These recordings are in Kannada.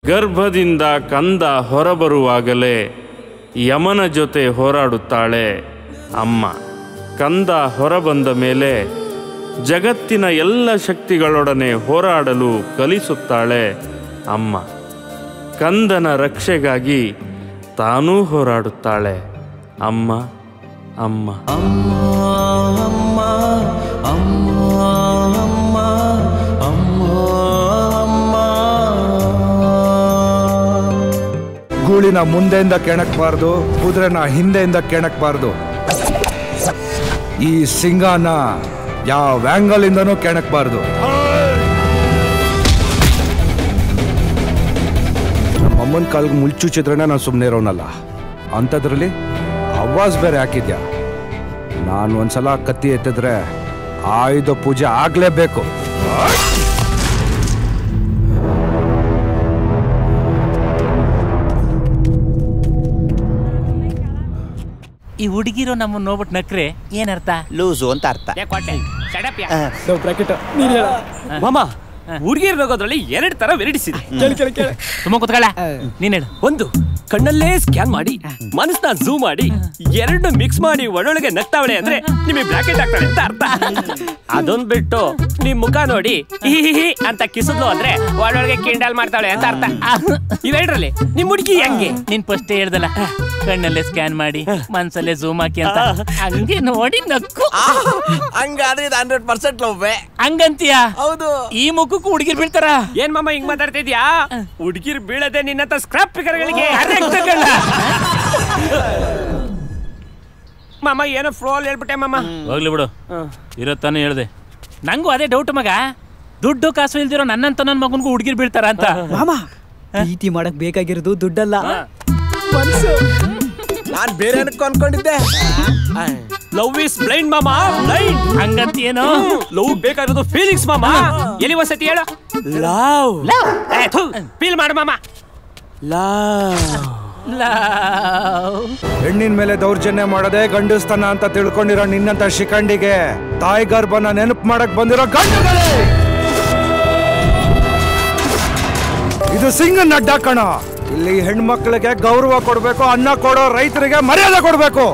ಗರ್ಭದಿಂದ ಕಂದ ಹೊರಬರುವಾಗಲೇ ಯಮನ ಜೊತೆ ಹೋರಾಡುತ್ತಾಳೆ ಅಮ್ಮ. ಕಂದ ಹೊರಬಂದ ಮೇಲೆ ಜಗತ್ತಿನ ಎಲ್ಲ ಶಕ್ತಿಗಳೊಡನೆ ಹೋರಾಡಲು ಕಲಿಸುತ್ತಾಳೆ ಅಮ್ಮ. ಕಂದನ ರಕ್ಷೆಗಾಗಿ ತಾನೂ ಹೋರಾಡುತ್ತಾಳೆ ಅಮ್ಮ. ಅಮ್ಮ ಅಮ್ಮ ಅಮ್ಮ ಅಮ್ಮ ಅಮ್ಮ ಅಮ್ಮ ಅಮ್ಮ. ಗೂಳಿನ ಮುಂದೆಯಿಂದ ಕೆಣಕಬಾರ್ದು, ಕುದುರೆನ ಹಿಂದೆಯಿಂದ ಕೆಣಕಬಾರ್ದು. ಈ ಸಿಂಗನ ಯಾವ ಆಂಗಲ್ ಇಂದನೂ ಕೆಣಕಬಾರ್ದು. ನಮ್ಮ ಅಮ್ಮನ ಕಾಲ್ಗೆ ಮುಳ್ಚುಚಿದ್ರೇ ನಾನು ಸುಮ್ಮನೆ ಇರೋನಲ್ಲ, ಅಂಥದ್ರಲ್ಲಿ ಆವಾಜ್ ಬೇರೆ ಹಾಕಿದ್ಯಾ. ನಾನು ಒಂದ್ಸಲ ಕತ್ತಿ ಎತ್ತಿದ್ರೆ ಆಯುಧ ಪೂಜೆ ಆಗ್ಲೇಬೇಕು. ಈ ಹುಡುಗಿರೋ ನಮ್ಮನ್ನ ನೋಡ್ಬಿಟ್ಟು ನಕ್ರೆ ಏನರ್ಥ? ಲೂಸು ಅಂತ ಅರ್ಥ. ಮಾಮ, ಹುಡುಗಿರ್ ನಗೋದ್ರಲ್ಲಿ 2 ತರ ವೆರೈಟೀಸ್ ಇದೆ. ತುಂಬ ಕೂತ್ಕೊಳ್ಳ, ನೀನ್ ಹೇಳು. ಒಂದು, ಕಣ್ಣಲ್ಲೇ ಸ್ಕ್ಯಾನ್ ಮಾಡಿ ಮನಸ್ಸನ್ನ ಝೂಮ್ ಮಾಡಿ 2 ಮಿಕ್ಸ್ ಮಾಡಿ ಒಳೊಳಗೆ ನಗ್ತಾವಳೆ ಅಂದ್ರೆ ನಿಮಗೆ ಬ್ರಾಕೆಟ್ ಆಗ್ತಾಳೆ ಅಂತ ಅರ್ಥ. ಅದೊಂದ್ ಬಿಟ್ಟು ನಿಮ್ ಮುಖ ನೋಡಿ ಹಿ ಅಂತ ಕಿಸಿದ್ಲು ಅಂದ್ರೆ ಒಳೊಳಗೆ ಕಿಂಡಲ್ ಮಾಡ್ತಾಳೆ ಅಂತ ಅರ್ಥ. ಇವೆರಡರಲ್ಲಿ ನಿಮ್ ಹುಡುಗಿ ಹೆಂಗೆ? ನೀನ್ ಫಸ್ಟ್ ಹೇಳ್ದಲ್ಲ, ಕಣ್ಣಲ್ಲೇ ಸ್ಕ್ಯಾನ್ ಮಾಡಿ ಮನ್ಸಲ್ಲೇ ಝೂಮ್ ಹಾಕಿ ಅಂತ, ಹಂಗೆ ನೋಡಿ ನಕ್ಕು. ಹಂಗಾದ್ರೆ 100% ಲವ್. ಹಂಗಂತೀಯ? ಹೌದು. ಈ ಮುಖಕ್ಕೂ ಹುಡುಗಿರ್ ಬೀಳ್ತಾರ? ಏನ್ ಮಾಮ ಹಿಂಗ್ ಮಾತಾಡ್ತಿದ್ಯಾ? ಹುಡುಗಿರ್ ಬೀಳದೆ ನಿನ್ನಂತ ಸ್ಕ್ರಾಪ್ ಫಿಗರ್ಗಳಿಗೆ ಮಾಮ. ಏನೋ ಫ್ಲೋಲ್ ಹೇಳ್ಬಿಟ್ಟೆ ಮಾಮ. ಹೋಗ್ಲಿ ಬಿಡು, ಇರತ್ತಾನೆ ಹೇಳ್ದೆ. ನಂಗೂ ಅದೇ ಡೌಟ್ ಮಗ, ದುಡ್ಡು ಕಾಸು ಇಲ್ದಿರೋ ನನ್ನಂತ ನನ್ನ ಮಗನ್ಗೂ ಹುಡುಗಿರ್ ಬೀಳ್ತಾರ ಅಂತ. ಮಾಮ, ಪ್ರೀತಿ ಮಾಡಕ್ ಬೇಕಾಗಿರೋದು ದುಡ್ಡಲ್ಲ, ನಾನ್ ಬೇರೆ ಅನ್ಕೊಂಡಿದ್ದೆ. ಲವ್ ಇಸ್ ಬ್ಲೈಂಡ್ ಮಾಮ, ಬ್ಲೈಂಡ್. ಹಂಗಂತ ಏನೋ ಲವ್ ಬೇಕಾಗಿರೋದು ಫೀಲಿಂಗ್ಸ್ ಮಾಮ. ಎಲ್ಲಿ ಒಂದ್ಸತಿ ಹೇಳು. ಲವ್ ಫೀಲ್ ಮಾಡು ಮಾಮ. ಹೆಣ್ಣಿನ ಮೇಲೆ ದೌರ್ಜನ್ಯ ಮಾಡೋದೇ ಗಂಡಸ್ತನ ಅಂತ ತಿಳ್ಕೊಂಡಿರೋ ನಿನ್ನಂತ ಶಿಖಂಡಿಗೆ ತಾಯಿ ಗರ್ಭನ ನೆನಪು ಮಾಡಕ್ ಬಂದಿರೋ ಗಂಡುಗಳೇ, ಇದು ಸಿಂಗನ್ ಅಡ್ಡ ಕಣ. ಇಲ್ಲಿ ಹೆಣ್ಮಕ್ಳಿಗೆ ಗೌರವ ಕೊಡ್ಬೇಕು, ಅನ್ನ ಕೊಡೋ ರೈತರಿಗೆ ಮರ್ಯಾದೆ ಕೊಡ್ಬೇಕು.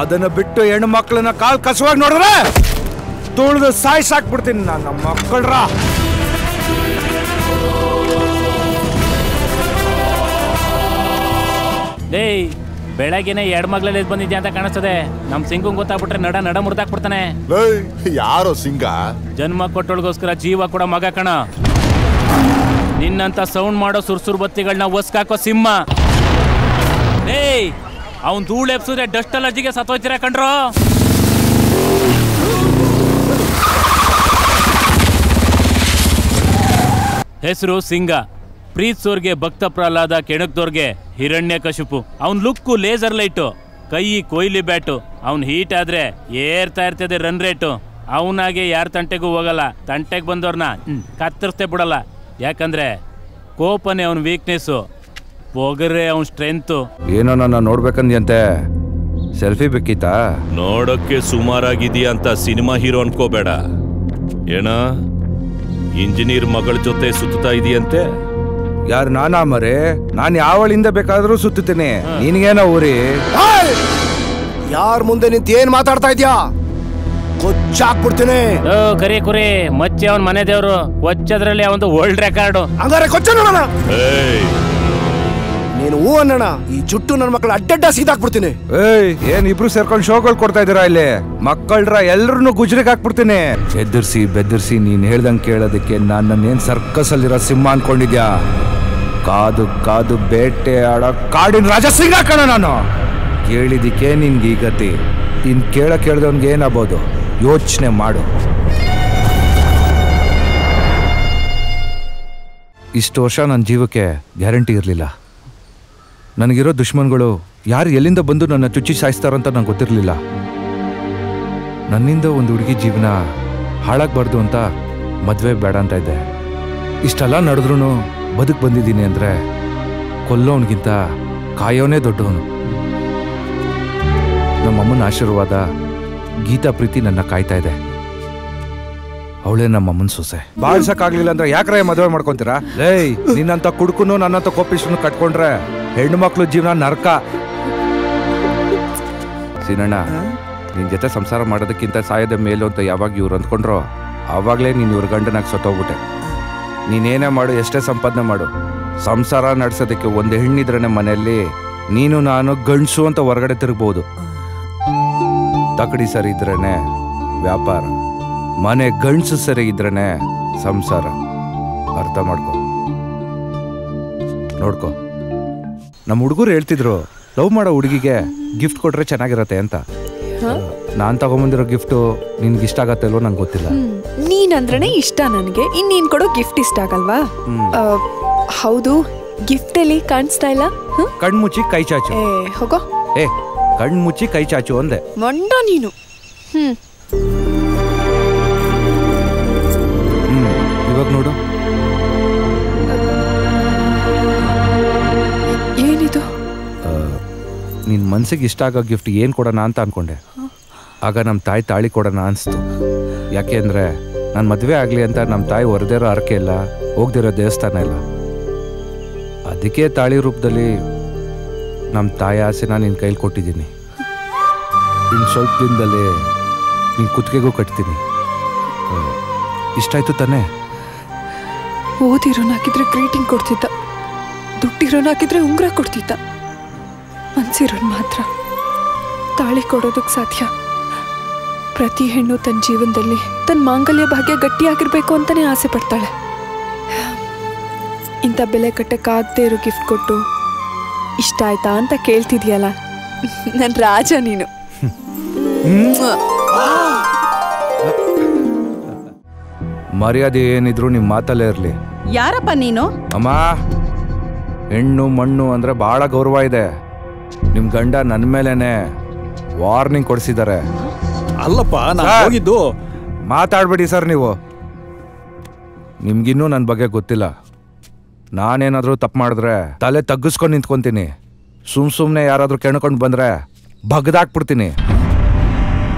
ಅದನ್ನ ಬಿಟ್ಟು ಹೆಣ್ಮಕ್ಳನ್ನ ಕಾಲ್ ಕಸುವಾಗಿ ನೋಡಿದ್ರೆ ತುಳಿದು ಸಾಯ್ಸಾಕ್ಬಿಡ್ತೀನಿ ನನ್ನ ಮಕ್ಕಳ್ರ. ಡೇಯ್, ಬೆಳಗ್ಗೆನೆ 2 ಮಗ್ಳಲ್ಲಿ ಬಂದಿದ್ಯಾ ಅಂತ ಕಾಣಿಸ್ತದೆ. ನಮ್ ಸಿಂಗಂಗ್ ಗೊತ್ತಾಗ್ಬಿಟ್ರೆ ನಡ ಮುರ್ದಾಕ್ಬಿಡ್ತಾನೆ. ಯಾರೋ ಸಿಂಗ? ಜನ್ಮ ಕೊಟ್ಟೊಳಗೋಸ್ಕರ ಜೀವ ಕೂಡ ಮಗ ಕಣ. ನಿನ್ನಂತ ಸೌಂಡ್ ಮಾಡೋ ಸುರ್ಸುರ್ ಬತ್ತಿಗಳನ್ನ ಒಸ್ಕಾಕೋ ಸಿಂಹ. ಏಯ್, ಅವನ್ ಧೂಳು ಎಪ್ಸಿದ್ರೆ ಡಸ್ಟ್ ಅಲರ್ಜಿಗೆ ಸತ್ತೋಯ್ತೀರ ಕಣ್ರೋ. ಹೆಸರು ಸಿಂಗ. ಪ್ರೀತ್ಸೋರ್ಗೆ ಭಕ್ತ ಪ್ರಹ್ಲಾದ, ಕೆಣಕ್ದೋರ್ಗೆ ಹಿರಣ್ಯ ಕಶಿಪು. ಅವನ್ ಲುಕ್ಕು ಲೇಸರ್ ಲೈಟು, ಕೈ ಕೊಯ್ಲಿ ಬ್ಯಾಟು. ಅವನ್ ಹೀಟ್ ಆದ್ರೆ ಏರ್ತಾ ಇರ್ತದೆ ರನ್ ರೇಟು. ಅವನಾಗೆ ಯಾರ ತಂಟೆಗೂ ಹೋಗಲ್ಲ, ತಂಟೆಗೆ ಬಂದವ್ರನ್ನ ಕತ್ತರಿಸ್ತೇ ಬಿಡಲ್ಲ. ಯಾಕಂದ್ರೆ ಕೋಪನೇ ಅವನ ವೀಕ್ನೆಸ್ಸು, ಪೊಗರೆ ಅವನ ಸ್ಟ್ರೆಂತು. ಏನೋ ನನ್ನ ನೋಡ್ಬೇಕಂದ್ಯಂತೆ, ಸೆಲ್ಫಿ ಬೇಕಿತ್ತಾ? ನೋಡಕ್ಕೆ ಸುಮಾರಾಗಿದೆಯಾ ಅಂತ ಸಿನಿಮಾ ಹೀರೋ ಅನ್ಕೋಬೇಡ. ಏನ ಇಂಜಿನಿಯರ್ ಮಗಳ ಜೊತೆ ಸುತ್ತಾ ಇದೆಯಂತೆ? ಯಾರು ನಾನಾ ಮರೆ? ನಾನು ಯಾವಳಿಂದ ಬೇಕಾದ್ರೂ ಸುತ್ತೀನಿ, ನಿನಗೇನ ಊರಿ? ಯಾರ ಮುಂದೆ ನಿಂತು ಏನ್ ಮಾತಾಡ್ತಾ ಇದ್ಯಾ? ಕೊಚ್ಚಾಕ್ಬಿಡ್ತೀನಿ. ಕರಿ ಕುರಿ ಮಚ್ಚೆ ಅವನ್ ಮನೆ ದೇವ್ರು. ಕೊಚ್ಚದ್ರಲ್ಲಿ ಅವನು ವರ್ಲ್ಡ್ ರೆಕಾರ್ಡು. ಹಂಗಾರೆ ಕೊಚ್ಚ ನೋಡೋಣ. ನೀನು ಹೂ ಅನ್ನೋಣ, ಈ ಜುಟ್ಟು ನನ್ನ ಮಕ್ಕಳ ಅಡ್ಡಡ್ಡ ಸೀದಾಕ್ಬಿಡ್ತೀನಿ. ಏನ್ ಇಬ್ರು ಸೇರ್ಕೊಂಡು ಶೋಗಳು ಕೊಡ್ತಾ ಇದೀರಾ ಇಲ್ಲಿ? ಮಕ್ಕಳ್ರ ಎಲ್ರನ್ನು ಗುಜ್ರಿಗೆ ಹಾಕ್ಬಿಡ್ತೀನಿ. ಎದುರ್ಸಿ ಬೆದರ್ಸಿ ನೀನ್ ಹೇಳ್ದಂಗೆ ಕೇಳೋದಕ್ಕೆ ನನ್ನೇನ್ ಸರ್ಕಸ್ ಅಲ್ಲಿರೋ ಸಿಂಹ ಅನ್ಕೊಂಡಿದ್ಯಾ? ಕಾದು ಕಾದು ಬೇಟೆ ಆಡೋ ಕಾಡಿನ ರಾಜ ಸಿಂಗ ಕಣ ನಾನು. ಕೇಳಿದಿಕ್ಕೆ ನಿನ್ಗೆ ಈ ಗತಿ. ಇನ್ ಕೇಳ್ದವನ್ಗೆ ಏನಾಗ್ಬೋದು ಯೋಚನೆ ಮಾಡು. ಇಷ್ಟು ವರ್ಷ ನನ್ನ ಜೀವಕ್ಕೆ ಗ್ಯಾರಂಟಿ ಇರಲಿಲ್ಲ. ನನಗಿರೋ ದುಶ್ಮನ್ಗಳು ಯಾರು ಎಲ್ಲಿಂದ ಬಂದು ನನ್ನ ಚುಚ್ಚಿ ಸಾಯಿಸ್ತಾರಂತ ನಂಗೆ ಗೊತ್ತಿರಲಿಲ್ಲ. ನನ್ನಿಂದ ಒಂದು ಹುಡುಗಿ ಜೀವನ ಹಾಳಾಗಬಾರ್ದು ಅಂತ ಮದುವೆ ಬೇಡ ಅಂತ ಇದ್ದೆ. ಇಷ್ಟೆಲ್ಲ ನಡೆದ್ರೂ ಬದುಕು ಬಂದಿದ್ದೀನಿ ಅಂದರೆ ಕೊಲ್ಲೋನ್ಗಿಂತ ಕಾಯೋನೇ ದೊಡ್ಡವನು. ನಮ್ಮಮ್ಮನ ಆಶೀರ್ವಾದ, ಗೀತಾ ಪ್ರೀತಿ ನನ್ನ ಕಾಯ್ತಾ ಇದೆ. ಅವಳೇ ನಮ್ಮ ಅಮ್ಮನ ಸೊಸೆ. ಬಾಳ್ಸಕ್ಕಾಗ್ಲಿಲ್ಲ ಅಂದ್ರೆ ಯಾಕ್ರೆ ಮದುವೆ ಮಾಡ್ಕೊಂತೀರಾ? ಲೇಯ್, ನಿನ್ನಂತ ಕುಡ್ಕುನು ನನ್ನಂತ ಕೋಪಿಸ್ನು ಕಟ್ಕೊಂಡ್ರೆ ಹೆಣ್ಣು ಮಕ್ಳು ಜೀವನ ನರ್ಕ. ಸೀನಣ್ಣ, ನಿನ್ ಜೊತೆ ಸಂಸಾರ ಮಾಡೋದಕ್ಕಿಂತ ಸಾಯದ ಮೇಲು ಅಂತ ಯಾವಾಗ ಇವ್ರು ಅಂದ್ಕೊಂಡ್ರೋ ಆವಾಗಲೇ ನೀನು ಇವ್ರ ಗಂಡನಾಗ ಸತ್ತೋಗ್ಬಿಟ್ಟೆ. ನೀನೇನೇ ಮಾಡು, ಎಷ್ಟೇ ಸಂಪಾದನೆ ಮಾಡು, ಸಂಸಾರ ನಡೆಸೋದಕ್ಕೆ ಒಂದು ಹೆಣ್ಣಿದ್ರೇ ಮನೆಯಲ್ಲಿ ನೀನು ನಾನು ಗಂಡಸು ಅಂತ ಹೊರಗಡೆ ತಿರುಗ್ಬೋದು. ತಕಡಿ ಸರಿ ಇದ್ರೇನೆ ವ್ಯಾಪಾರ, ಮನೆ ಗಂಡಸು ಸರಿ ಇದ್ರೇನೆ ಸಂಸಾರ. ಅರ್ಥ ಮಾಡ್ಕೊ, ನೋಡ್ಕೊ. ನಮ್ಮ ಹುಡುಗರು ಹೇಳ್ತಿದ್ರು ಲವ್ ಮಾಡೋ ಹುಡುಗಿಗೆ ಗಿಫ್ಟ್ ಕೊಟ್ರೆ ಚೆನ್ನಾಗಿರತ್ತೆ ಅಂತ. ನಾನ್ ತಗೊಂಬಂದಿರೋ ಗಿಫ್ಟು ನಿನ್ಗೆ ಇಷ್ಟ ಆಗತ್ತೆ ಅಲ್ವೋ ನಂಗೆ ಗೊತ್ತಿಲ್ಲ. ನೀನಂದ್ರೆ ಇಷ್ಟ ನನಗೆ, ನೀನ್ ಕೊಡೋ ಗಿಫ್ಟ್ ಇಷ್ಟ ಆಗಲ್ವಾ? ಹೌದು, ಗಿಫ್ಟ್ ಅಲ್ಲಿ ಕಾಣಿಸ್ತಾ ಇಲ್ಲ. ಕಣ್ಮುಚ್ಚಿ ಕೈ ಚಾಚು. ಹೋಗೋ. ಕಣ್ಮುಚ್ಚಿ ಕೈ ಚಾಚು ಅಂದೆ. ಮೊಂಡ ನೀನು. ಇವಾಗ ನೋಡು. ಏನಿದು? ನಿನ್ ಮನ್ಸಿಗೆ ಇಷ್ಟ ಆಗೋ ಗಿಫ್ಟ್ ಏನ್ ಕೊಡೋಣ ಅಂತ ಅನ್ಕೊಂಡೆ. ಆಗ ನಮ್ಮ ತಾಯಿ ತಾಳಿ ಕೊಡೋಣ ಅನಿಸ್ತು. ಯಾಕೆ ಅಂದರೆ ನಾನು ಮದುವೆ ಆಗಲಿ ಅಂತ ನಮ್ಮ ತಾಯಿ ಹೊರದಿರೋ ಹರಕೆ ಇಲ್ಲ, ಹೋಗ್ದಿರೋ ದೇವಸ್ಥಾನ ಇಲ್ಲ. ಅದಕ್ಕೆ ತಾಳಿ ರೂಪದಲ್ಲಿ ನಮ್ಮ ತಾಯಿ ಆಸೆನ ನಿನ್ನ ಕೈಲಿ ಕೊಟ್ಟಿದ್ದೀನಿ. ಇನ್ನು ಸ್ವಲ್ಪ ದಿನದಲ್ಲಿ ನಿನ್ನ ಕುತ್ತಿಗೆಗೂ ಕಟ್ತೀನಿ. ಇಷ್ಟ ಆಯ್ತು ತಾನೇ? ಓದಿರೋನಾಕಿದ್ರೆ ಗ್ರೀಟಿಂಗ್ ಕೊಡ್ತಿದ್ದ, ದುಡ್ಡಿರೋನಾಕಿದ್ರೆ ಉಂಗುರ ಕೊಡ್ತಿದ್ದ. ಮನ್ಸಿರೋನ್ ಮಾತ್ರ ತಾಳಿ ಕೊಡೋದಕ್ಕೆ ಸಾಧ್ಯ. ಪ್ರತಿ ಹೆಣ್ಣು ತನ್ನ ಜೀವನದಲ್ಲಿ ತನ್ನ ಮಾಂಗಲ್ಯ ಭಾಗ್ಯ ಗಟ್ಟಿಯಾಗಿರ್ಬೇಕು ಅಂತಾನೆ ಆಸೆ ಪಡ್ತಾಳೆ. ಇಂಥ ಬೆಲೆ ಕಟ್ಟಕ್ಕಾಗದೇ ಇರೋ ಗಿಫ್ಟ್ ಕೊಟ್ಟು ಇಷ್ಟ ಆಯ್ತಾ ಅಂತ ಕೇಳ್ತಿದ್ಯಲ್ಲ, ನನ್ನ ರಾಜ ನೀನು. ಮರ್ಯಾದೆ ಏನಿದ್ರು ನಿಮ್ಮ ಮಾತಲ್ಲೇ ಇರಲಿ. ಯಾರಪ್ಪ ನೀನು? ಅಮ್ಮ, ಹೆಣ್ಣು ಮಣ್ಣು ಅಂದ್ರೆ ಬಹಳ ಗೌರವ ಇದೆ. ನಿಮ್ ಗಂಡ ನನ್ನ ಮೇಲೇನೆ ವಾರ್ನಿಂಗ್ ಕೊಡಿಸಿದ್ದಾರೆ. ಅಲ್ಲಪ್ಪ, ನಾನು ಹೋಗಿದ್ದು. ಮಾತಾಡ್ಬೇಡಿ ಸರ್ ನೀವು. ನಿಮ್ಗಿನ್ನೂ ನನ್ನ ಬಗ್ಗೆ ಗೊತ್ತಿಲ್ಲ. ನಾನೇನಾದ್ರೂ ತಪ್ಪು ಮಾಡಿದ್ರೆ ತಲೆ ತಗ್ಗಿಸ್ಕೊಂಡು ನಿಂತ್ಕೊಂತೀನಿ. ಸುಮ್ಮನೆ ಯಾರಾದ್ರೂ ಕೆಣ್ಕೊಂಡು ಬಂದ್ರೆ ಬಗ್ದಾಕ್ಬಿಡ್ತೀನಿ.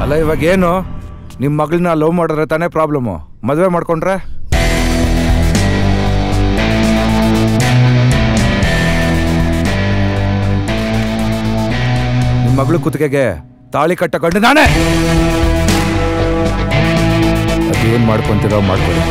ಅಲ್ಲ, ಇವಾಗ ಏನು ನಿಮ್ಮ ಮಗಳನ್ನ ಲವ್ ಮಾಡಿದ್ರೆ ತಾನೇ ಪ್ರಾಬ್ಲಮ್ಮು? ಮದುವೆ ಮಾಡ್ಕೊಂಡ್ರೆ ನಿಮ್ಮ ಮಗಳು ಕುತ್ತಿಗೆಗೆ ತಾಳಿ ಕಟ್ಟಕೊಂಡು ನಾನೇ. ಅದೇನು ಮಾಡ್ಕೊಂತೀರೋ ಮಾಡ್ಕೊಳ್ಳಿ.